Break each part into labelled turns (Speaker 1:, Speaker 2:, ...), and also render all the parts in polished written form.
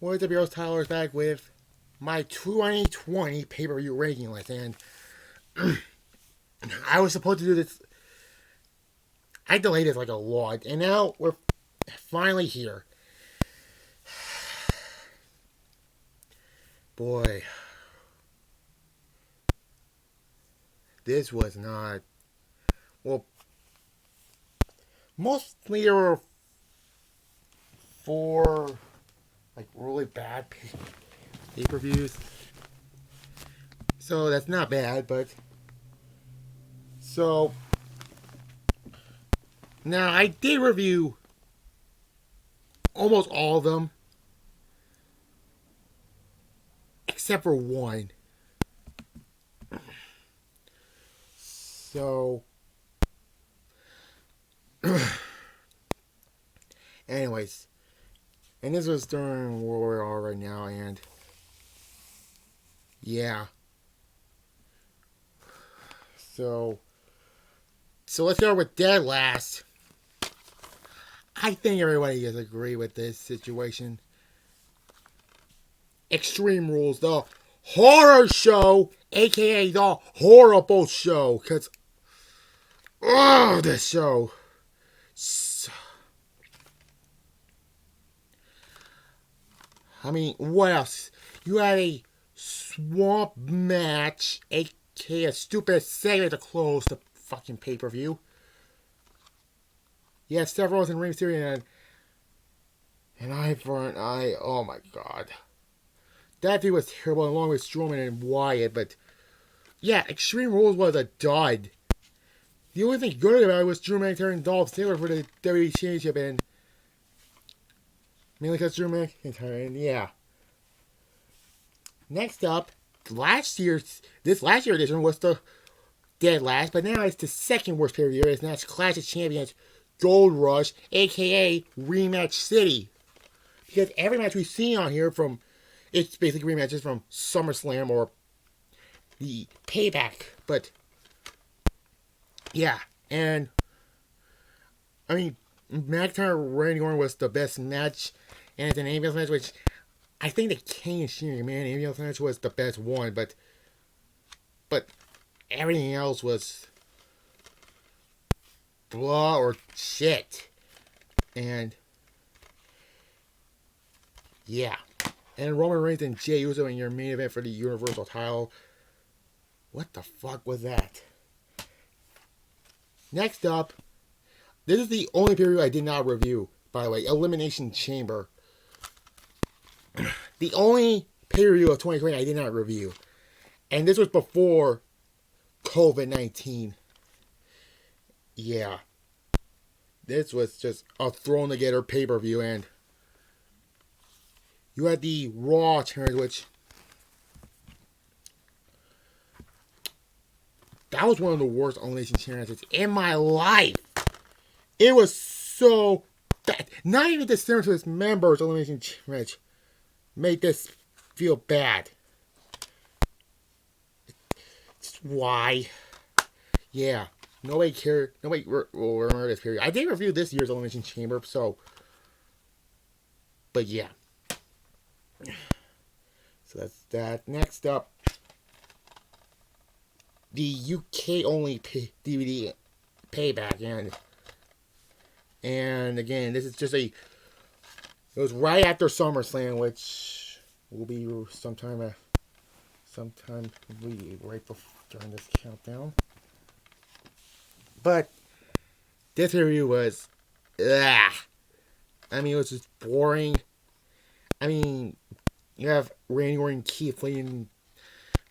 Speaker 1: What's up, your Tyler is back with my 2020 pay-per-view ranking list, and I was supposed to do this. I delayed this like a lot, and now we're finally here. Boy, this was not, well, mostly there were 4 like really bad pay-per-views. So that's not bad, but so now I did review almost all of them except for one. So anyways, and this was during where we are right now, and yeah. So let's start with Dead Last. I think everybody does agree with this situation. Extreme Rules, the horror show, aka the horrible show, because this show. I mean, what else? You had a swamp match, aka a stupid segment to close the fucking pay-per-view. You had Seth Rollins and Rey Mysterio and oh my god. That dude was terrible along with Strowman and Wyatt, but yeah, Extreme Rules was a dud. The only thing good about it was Drew McIntyre and Dolph Ziggler for the WWE Championship, and mainly because Drew McIntyre, and yeah. Next up, this last year edition was the Dead Last, but now it's the second worst pay-per-view, and that's Clash of Champions Gold Rush, aka Rematch City. Because every match we see on here it's basically rematches from SummerSlam or the Payback, but yeah, and I mean, McIntyre Randy Orton was the best match, and it's an ambulance match, which I think the Kane and Shane McMahon ambulance match was the best one, but everything else was blah or shit. And yeah. And Roman Reigns and Jey Uso in your main event for the Universal title. What the fuck was that? Next up, this is the only pay-per-view I did not review, by the way. Elimination Chamber. The only pay-per-view of 2020 I did not review. And this was before COVID-19. Yeah. This was just a thrown together pay-per-view, and you had the Raw turn, which that was one of the worst elimination chances in my life. It was so bad. Not even the Service members elimination match made this feel bad. Why? Yeah. Nobody cared. Nobody will remember this period. I did review this year's Elimination Chamber, so. But yeah. So that's that. Next up, the UK only DVD Payback, and again, this is just it was right after SummerSlam, which will be sometime right during this countdown. But this review was, I mean, it was just boring. I mean, you have Randy Orton and Keith Lee in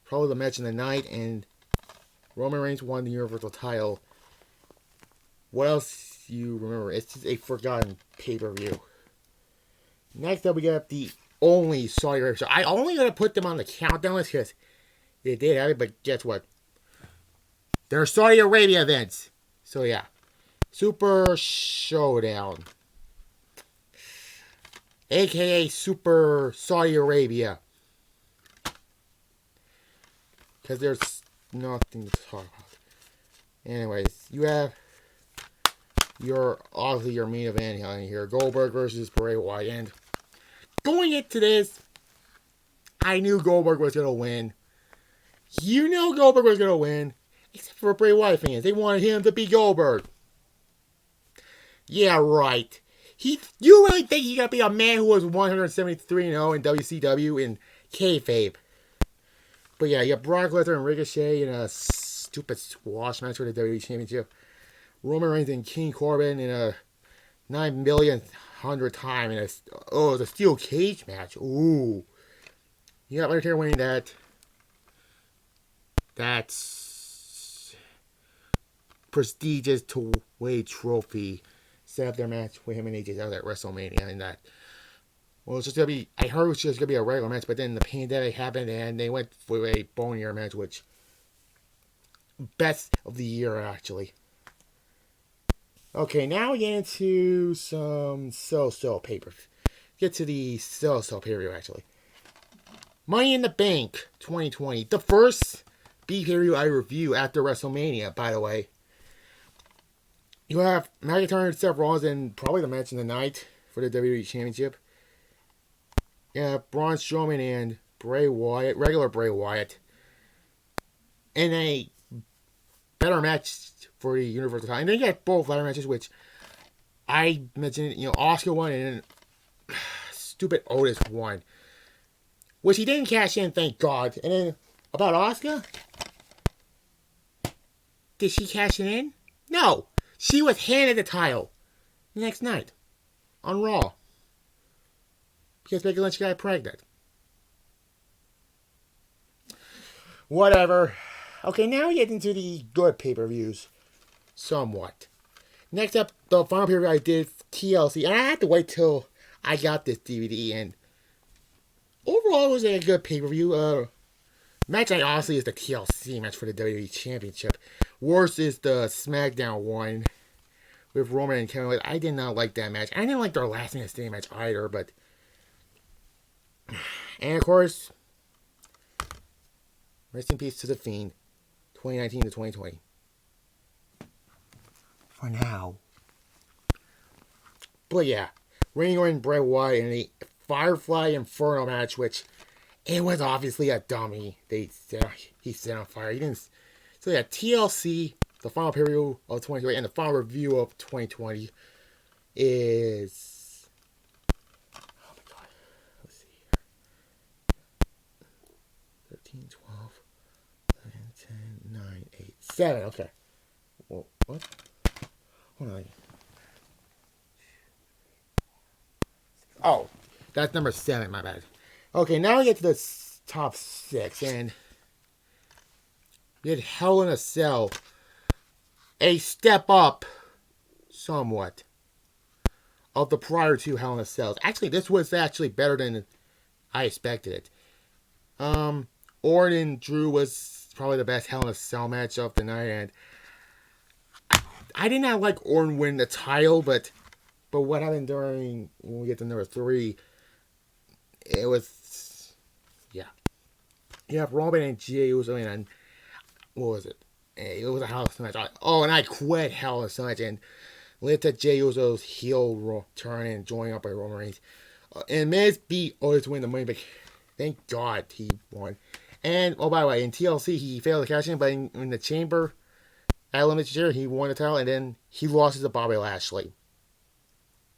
Speaker 1: probably the match of the night, and Roman Reigns won the Universal title. What else do you remember? It's just a forgotten pay-per-view. Next up, we got the only Saudi Arabia show. I only gotta put them on the countdown list because they did have it, but guess what? They're Saudi Arabia events. So yeah. Super Showdown. AKA Super Saudi Arabia. Because there's nothing to talk about. Anyways, you have obviously your main event here. Goldberg versus Bray Wyatt. And going into this, I knew Goldberg was going to win. You know Goldberg was going to win. Except for Bray Wyatt fans. They wanted him to be Goldberg. Yeah, right. You really think he's going to be a man who was 173-0 in WCW in kayfabe? But yeah, you have Brock Lesnar and Ricochet in a stupid squash match for the WWE Championship. Roman Reigns and King Corbin in a 9 millionth hundred time in it's a steel cage match. Ooh. You got Undertaker winning that. That's prestigious two-way trophy. Set up their match with him and AJ Styles at WrestleMania, and that. Well, it's just gonna be. I heard it was just gonna be a regular match, but then the pandemic happened, and they went for a bonier match, which best of the year actually. Okay, now we get into some so-so papers. Get to the so-so pay-per-view actually. Money in the Bank 2020, the first pay-per-view I review after WrestleMania, by the way. You have McIntyre and Seth Rollins in probably the match of the night for the WWE Championship. Yeah, Braun Strowman and Bray Wyatt, regular Bray Wyatt, in a better match for the Universal title. And then you got both ladder matches, which I mentioned, Oscar won and stupid Otis won. Which he didn't cash in, thank God. And then, about Oscar? Did she cash it in? No. She was handed the title the next night on Raw. Because Becky Lynch got pregnant. Whatever. Okay, now we get into the good pay-per-views. Somewhat. Next up, the final pay-per-view I did, TLC. And I had to wait till I got this DVD. And overall, it was a good pay-per-view. Match night, honestly, is the TLC match for the WWE Championship. Worst is the SmackDown one with Roman and Kevin. I did not like that match. I didn't like their last man standing match either, but... And, of course, rest in peace to The Fiend, 2019 to 2020. For now. But, yeah. Randy Orton and Bray Wyatt in a Firefly Inferno match, which... It was obviously a dummy. He set on fire. He didn't. So yeah, TLC, the final pay-per-view of 2020, and the final review of 2020 is. Oh my God. Let's see here. 13, 12, 11, 10, 9, 8, 7. Okay. Well, what? Hold on. Oh, that's number 7. My bad. Okay, now we get to the top 6, and we had Hell in a Cell. A step up, somewhat, of the prior two Hell in a Cells. Actually, this was actually better than I expected it. Orton and Drew was probably the best Hell in a Cell match of the night, and I did not like Orton win the title, but what happened when we get to number 3, it was... Yeah. You have Roman and Jey Uso and what was it? It was a Hell in a Cell match. And I quit Hell in a Cell match and lived at Jey Uso's heel turn and joining up by Roman Reigns. And Miz beat Otis to win the money, but thank God he won. And, by the way, in TLC he failed to cash in, but in the Chamber at Elimination Chamber he won the title and then he lost it to Bobby Lashley.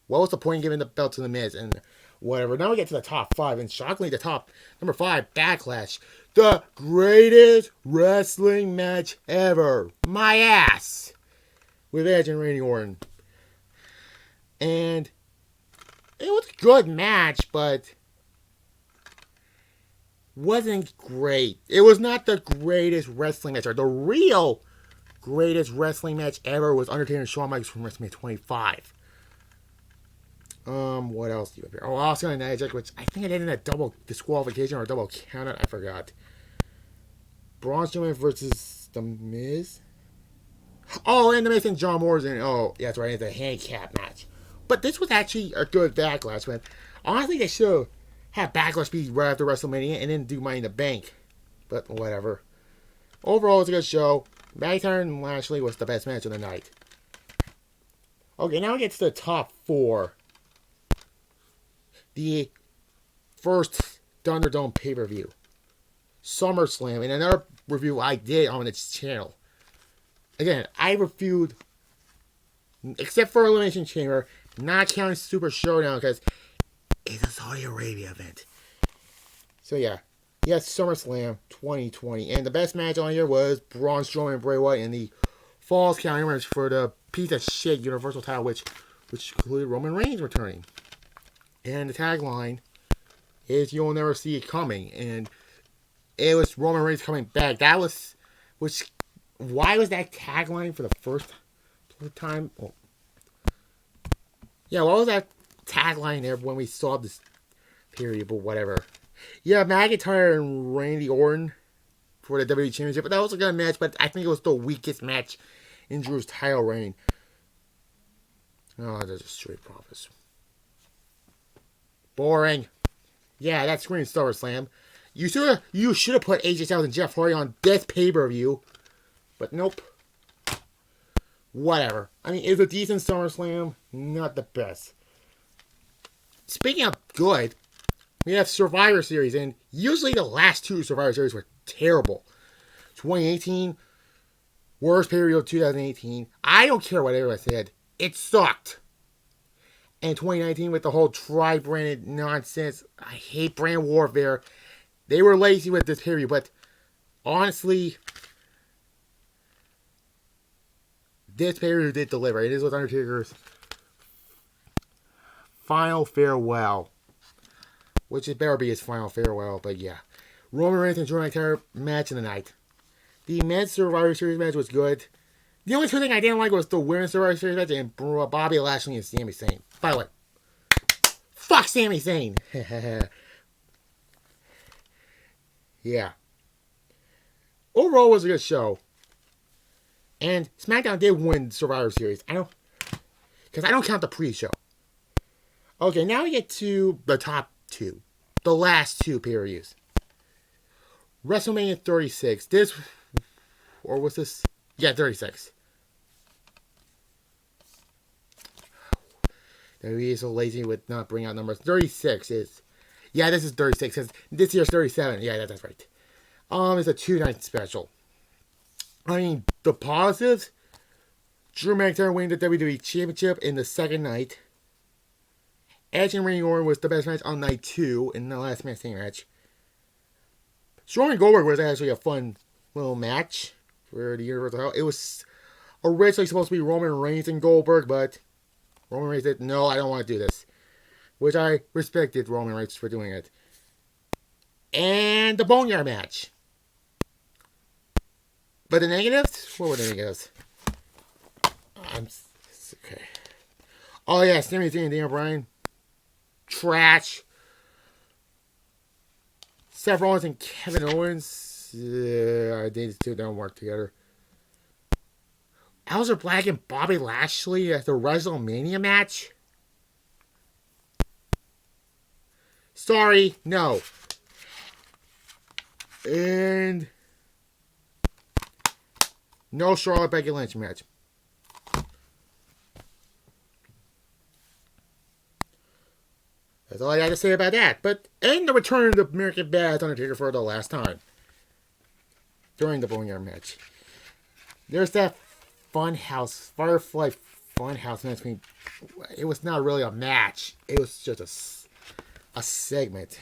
Speaker 1: What was the point in giving the belt to the Miz? And whatever. Now we get to the top 5. And shockingly, the top number 5, Backlash. The greatest wrestling match ever. My ass. With Edge and Randy Orton. And it was a good match, but wasn't great. It was not the greatest wrestling match ever. The real greatest wrestling match ever was Undertaker and Shawn Michaels from WrestleMania 25. What else do you have here? Oh, Oscar and Nia Jax, which I think I did in a double disqualification or a double countout. I forgot. Braun Strowman versus The Miz. Oh, and The Miz and John Morrison. Oh, yeah, that's right. It's a handicap match. But this was actually a good Backlash, man. Honestly, they should have Backlash be right after WrestleMania and then do Money in the Bank. But whatever. Overall, it's a good show. McIntyre and Lashley was the best match of the night. Okay, now we get to the top 4. The first Thunderdome pay-per-view. SummerSlam, and another review I did on its channel. Again, I reviewed, except for Elimination Chamber, not counting Super Showdown because it's a Saudi Arabia event. So yeah, yes, SummerSlam 2020, and the best match on here was Braun Strowman and Bray Wyatt in the Falls Count match for the piece of shit Universal title, which included Roman Reigns returning. And the tagline is "You'll never see it coming," and it was Roman Reigns coming back. Why was that tagline for the first time? Oh. Yeah, what was that tagline there when we saw this period, but whatever. Yeah, McIntyre and Randy Orton for the WWE Championship, but that was a good match, but I think it was the weakest match in Drew's title reign. Oh, that's a straight profits. Boring. Yeah, that screams SummerSlam. You should have put AJ Styles and Jeff Hardy on this pay-per-view. But nope. Whatever. I mean, it was a decent SummerSlam. Not the best. Speaking of good, we have Survivor Series. And usually the last two Survivor Series were terrible. 2018, worst pay-per-view of 2018. I don't care what everyone said. It sucked. And 2019 with the whole tri-branded nonsense. I hate brand warfare. They were lazy with this period, but honestly, this period did deliver. It is with Undertaker's final farewell, which it better be his final farewell, but yeah. Roman Reigns and Drew McIntyre match of the night. The men's Survivor Series match was good. The only two thing I didn't like was the women's Survivor Series match and Bobby Lashley and Sami Zayn. By the way, fuck Sami Zayn. Yeah. Overall, it was a good show. And SmackDown did win Survivor Series. Because I don't count the pre-show. Okay, now we get to the top two. The last two periods. WrestleMania 36. Or was this? Yeah, 36. WWE is so lazy with not bringing out numbers. 36 is... Yeah, this is 36. This year's 37. Yeah, that's right. It's a 2-night special. I mean, the positives. Drew McIntyre winning the WWE Championship in the second night. Edge and Randy Orton was the best match on night 2 in the last man standing match. Strowman and Goldberg was actually a fun little match for the Universal title. It was originally supposed to be Roman Reigns and Goldberg, but Roman Reigns said, no, I don't want to do this. Which I respected Roman Reigns for doing it. And the Boneyard match. But the negatives? What were the negatives? Okay. Oh yeah, Sami Zayn and Daniel Bryan. Trash. Seth Rollins and Kevin Owens. Yeah, these two don't work together. Aleister Black and Bobby Lashley at the WrestleMania match. Sorry, no. And no Charlotte Becky Lynch match. That's all I got to say about that. But and the return of the American Badass Undertaker for the last time during the Boneyard match. There's that Funhouse Firefly Funhouse match. I mean, it was not really a match. It was just a segment.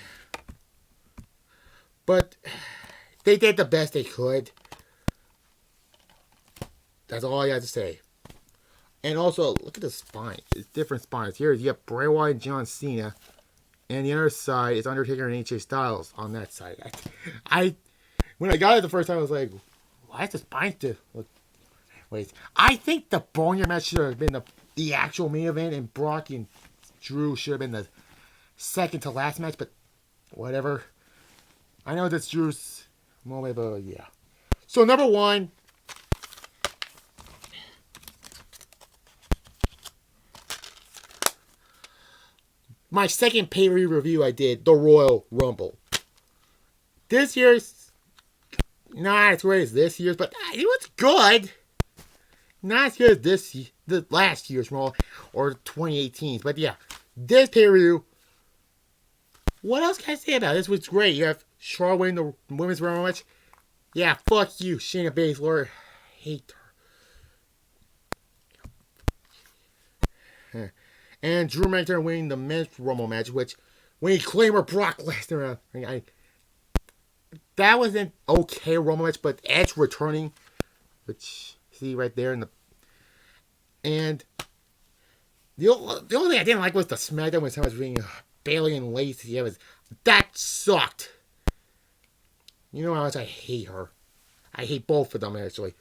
Speaker 1: But they did the best they could. That's all I got to say. And also, look at the spine. It's different spines. Here you have Bray Wyatt and John Cena. And the other side is Undertaker and AJ Styles on that side. When I got it the first time, I was like, why is the spine to look? Wait. I think the Boneyard match should have been the actual main event, and Brock and Drew should have been the second to last match, but whatever. I know that's Drew's moment, but yeah. So, number one. My second pay-per-view review I did, the Royal Rumble. This year's not as great as this year's, but it was good. Not as good as the last year's Raw or 2018's, but yeah, this pay-per-view What else can I say about it? This was great. You have Charlotte winning the women's Rumble match. Yeah, fuck you, Shayna Baszler. Hate her. And Drew McIntyre winning the men's Rumble match, which when he claimed Brock Lesnar, that was an okay Rumble match, but Edge returning, which see right there in the and the only thing I didn't like was the SmackDown when someone was being Bailey and Lacey. That sucked. You know how much I hate her. I hate both of them actually.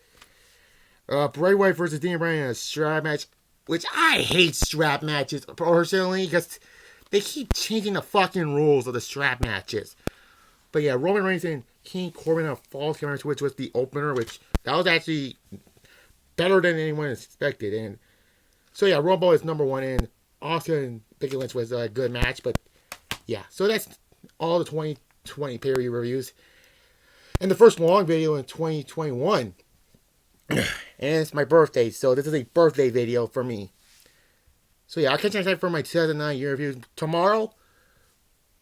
Speaker 1: Bray Wyatt versus Dean Bryan in a strap match, which I hate strap matches personally because they keep changing the fucking rules of the strap matches. But yeah, Roman Reigns and King Corbin in a falls count match, which was the opener, which that was actually better than anyone expected. And so yeah, Rumble is number one, and Austin and Becky Lynch was a good match. But yeah, so that's all the 2020 pay-per-view reviews. And the first long video in 2021. And it's my birthday, so this is a birthday video for me. So yeah, I'll catch you next time for my 2009 year review. Tomorrow,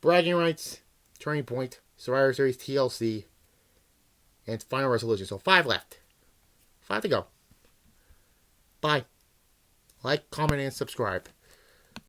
Speaker 1: Bragging Rights, Turning Point, Survivor Series TLC, and Final Resolution. So 5 left. 5 to go. Bye. Like, comment, and subscribe.